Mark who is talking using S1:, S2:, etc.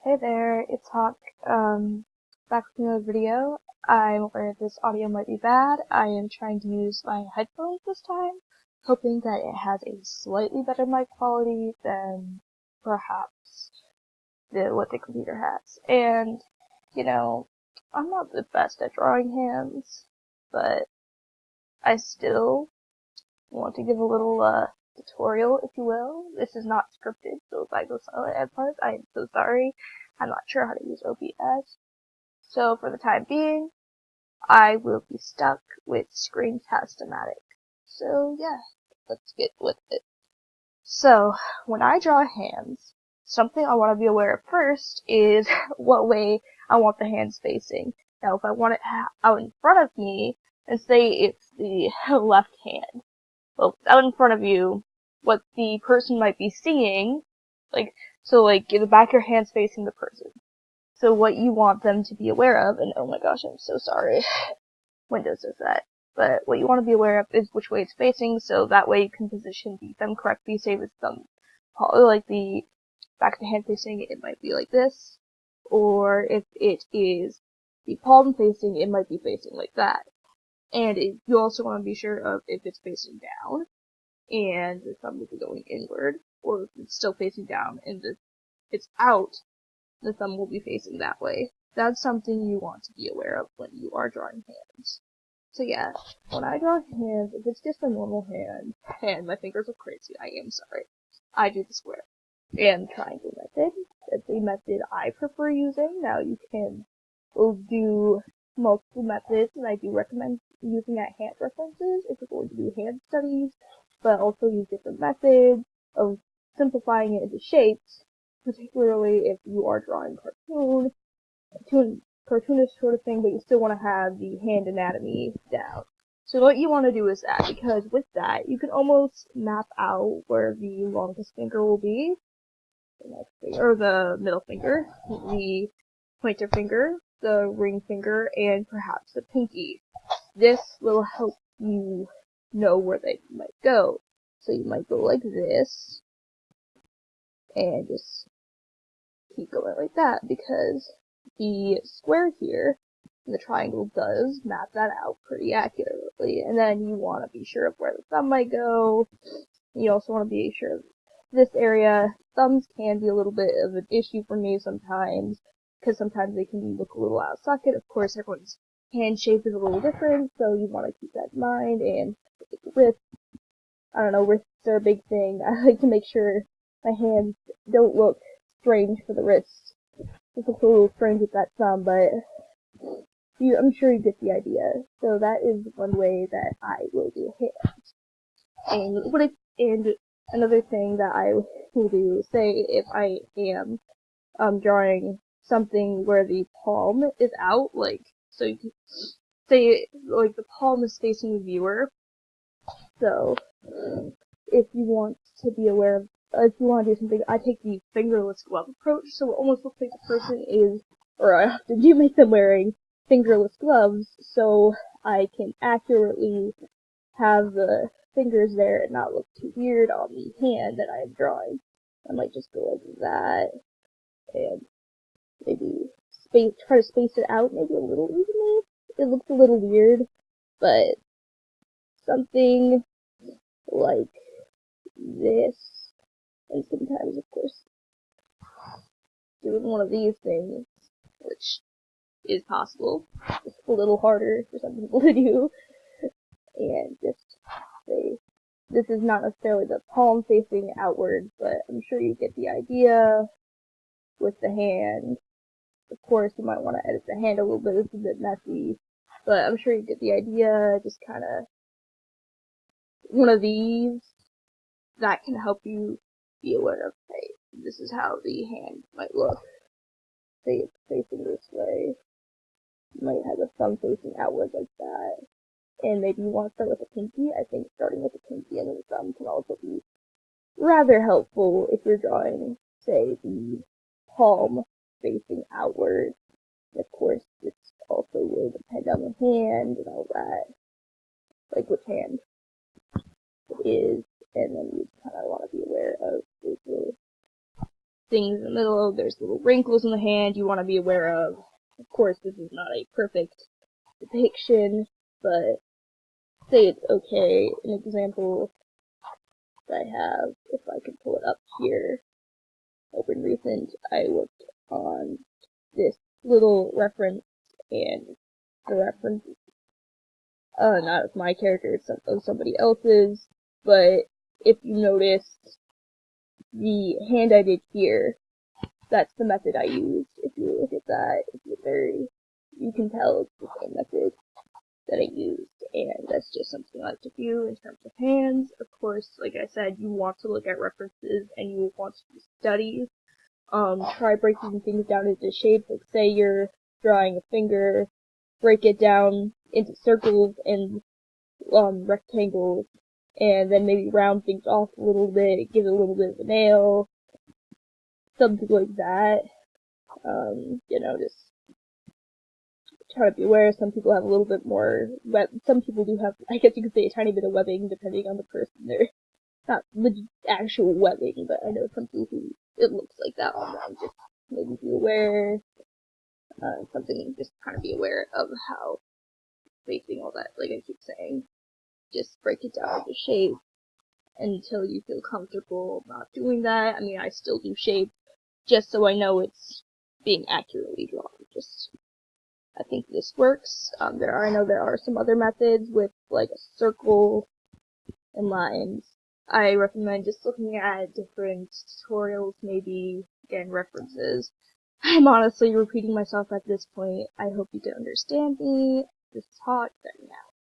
S1: Hey there, it's Hawk. Back with another video. I'm aware this audio might be bad. I am trying to use my headphones this time, hoping that it has a slightly better mic quality than perhaps what the computer has. And, you know, I'm not the best at drawing hands, but I still want to give a little, tutorial, if you will. This is not scripted, so if I go silent at parts, I am so sorry. I'm not sure how to use OBS. So for the time being, I will be stuck with Screencast-O-Matic. So yeah, let's get with it. So when I draw hands, something I want to be aware of first is what way I want the hands facing. Now if I want it out in front of me, and say it's the left hand, well, out in front of you, what the person might be seeing, like the back of your hand's facing the person. So what you want them to be aware of, and oh my gosh, I'm so sorry, Windows does that. But what you want to be aware of is which way it's facing, so that way you can position the thumb correctly. Say with thumb, like the back of the hand facing, it might be like this. Or if it is the palm facing, it might be facing like that. And you also want to be sure of if it's facing down, and the thumb will be going inward, or if it's still facing down and it's out, the thumb will be facing that way. That's something you want to be aware of when you are drawing hands. So yeah, when I draw hands, if it's just a normal hand, and my fingers are crazy, I am sorry, I do the square and triangle method. That's a method I prefer using. Now you can do multiple methods, and I do recommend using at hand references if you're going to do hand studies, but also use different methods of simplifying it into shapes, particularly if you are drawing cartoonish sort of thing, but you still want to have the hand anatomy down. So what you want to do is that, because with that, you can almost map out where the longest finger will be, or the middle finger, the pointer finger, the ring finger, and perhaps the pinky. This will help you know where they might go. So you might go like this, and just keep going like that, because the square here, the triangle does map that out pretty accurately. And then you want to be sure of where the thumb might go. You also want to be sure of this area. Thumbs can be a little bit of an issue for me sometimes, because sometimes they can look a little out of socket. Of course, everyone's hand shape is a little different, so you want to keep that in mind. And wrists, I don't know, wrists are a big thing. I like to make sure my hands don't look strange for the wrists. It looks a little strange with that thumb, but I'm sure you get the idea. So that is one way that I will do hands. And another thing that I will do, say if I am drawing something where the palm is out, so you can say like the palm is facing the viewer. So if you want to be aware of, if you want to do something, I take the fingerless glove approach, so it almost looks like the person is, or I often do make them wearing fingerless gloves, so I can accurately have the fingers there and not look too weird on the hand that I am drawing. I might just go like that, and maybe try to space it out maybe a little evenly. It looks a little weird, but something like this, and sometimes, of course, doing one of these things, which is possible. It's a little harder for some people to do, and just say, this is not necessarily the palm facing outward, but I'm sure you get the idea with the hand. Of course, you might want to edit the hand a little bit, it's a bit messy, but I'm sure you get the idea. Just kind of one of these that can help you be aware of, hey, this is how the hand might look. Say it's facing this way. You might have the thumb facing outward like that. And maybe you want to start with the pinky. I think starting with the pinky and then the thumb can also be rather helpful if you're drawing, say, the palm facing outward. And of course, this also will depend on the hand and all that, like which hand it is, and then you kind of want to be aware of visual things in the middle, there's little wrinkles in the hand you want to be aware of. Of course, this is not a perfect depiction, but say it's okay. An example that I have, if I can pull it up here, open recent, I worked on this little reference, and the reference is not of my character, it's of somebody else's, but if you noticed the hand I did here, that's the method I used. If you look at that, you can tell it's the same method that I used, and that's just something I like to do in terms of hands. Of course, like I said, you want to look at references and you want to study. Try breaking things down into shapes. Like say you're drawing a finger, break it down into circles and rectangles, and then maybe round things off a little bit, give it a little bit of a nail, something like that. Just try to be aware. Some people have a little bit more some people do have, I guess you could say, a tiny bit of webbing depending on the person. They're not the actual webbing, but I know some people who it looks like that on them. Just maybe be aware. Something just kind of be aware of how spacing all that, like I keep saying. Just break it down into shape until you feel comfortable not doing that. I mean, I still do shape just so I know it's being accurately drawn. I think this works. I know there are some other methods with like a circle and lines. I recommend just looking at different tutorials, maybe, again, references. I'm honestly repeating myself at this point. I hope you can understand me. This is Hawk, setting out.